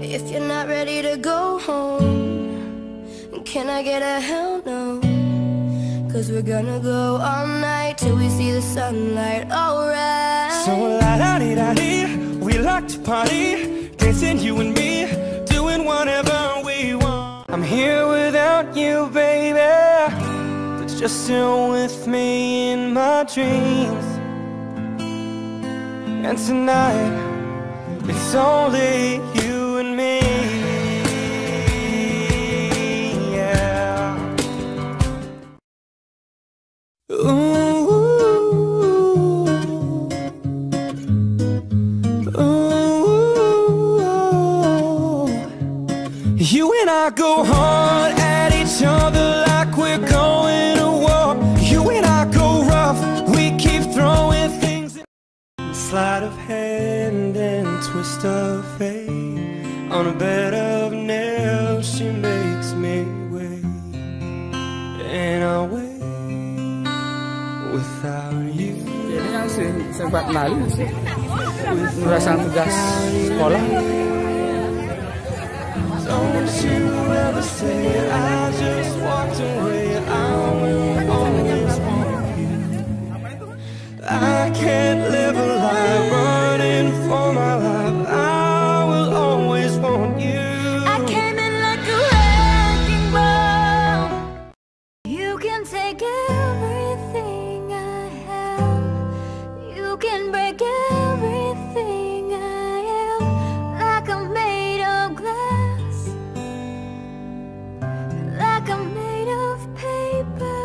If you're not ready to go home, can I get a hell no? 'Cause we're gonna go all night till we see the sunlight, alright. So la-da-dee-da-dee, we like to party, dancing you and me, doing whatever we want. I'm here without you, baby, but you're still with me in my dreams. And tonight, it's only you and me. You and I go hard at each other like we're going to war. You and I go rough, we keep throwing things in. Sleight of hand and twist of fate. On a bed of nails she makes me wait. And I'll wait without you. Ini yang sempat lalu sih, merasakan tugas sekolah. Don't you ever say I just walked away. I will always want you. I can't live a life running for my life. I will always want you. I came in like a wrecking ball. You can take everything I have. You can break everything I am. Like I'm made of glass, like I'm made of paper.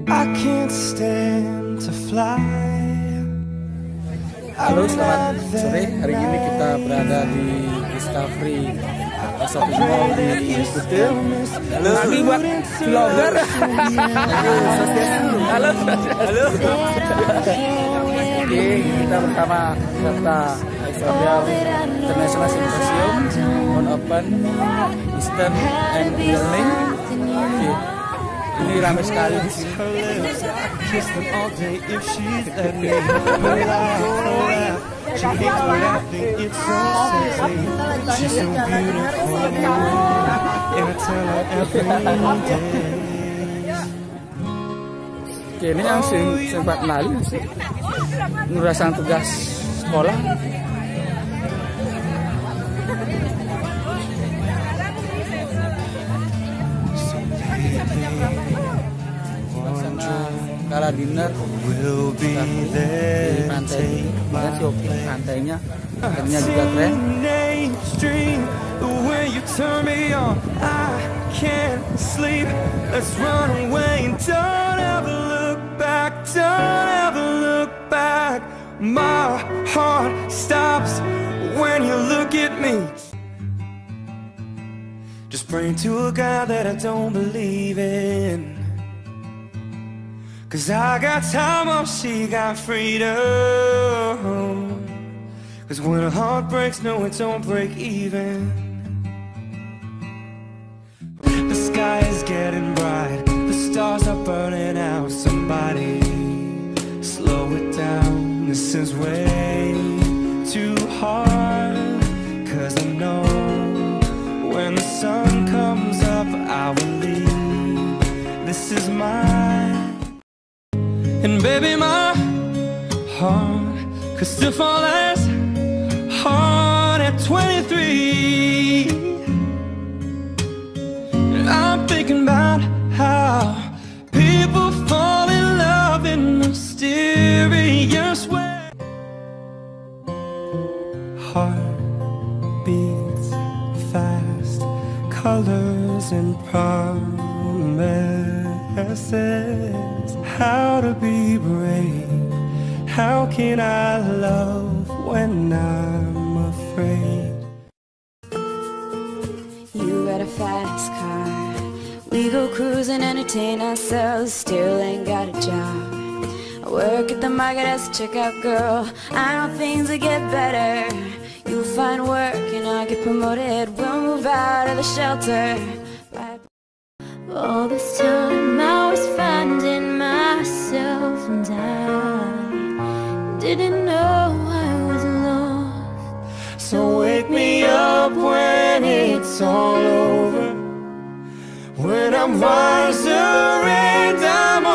I can't stand to fly. Halo, selamat sore. Hari ini kita berada di Discovery Shopping Mall di Hotel. Halo. Kami buat vlogger. Halo. Halo. Oke, kita bersama peserta ISODEL International Symposium on Open Eastern and Learning. Oke. Ini ramai sekali di sini. Oke, ini yang sempat lalu sih, merasakan tugas sekolah. Kala dinner di pantai, banget sih, oke, pantainya, airnya juga keren. My heart stops when you look at me. Just praying to a God that I don't believe in. 'Cause I got time, while she got freedom. 'Cause when a heart breaks, no, it don't break even. The sky is getting bright, the stars are burning out. Somebody slow it down, this is way too hard. 'Cause I know when the sun comes up, I will leave. This is mine. And baby, my heart could still fall as hard at 23. And I'm thinking about how people fall in love in mysterious ways. Heart beats fast, colors and promises. How to be brave, how can I love when I'm afraid? a fast car. We go cruise and entertain ourselves, still ain't got a job. I work at the market as a checkout girl. I know things will get better. You'll find work and I'll get promoted. We'll move out of the shelter. All this time I was finding myself, and I didn't know I was lost. So wake me up when it's all over, when I'm wiser and I'm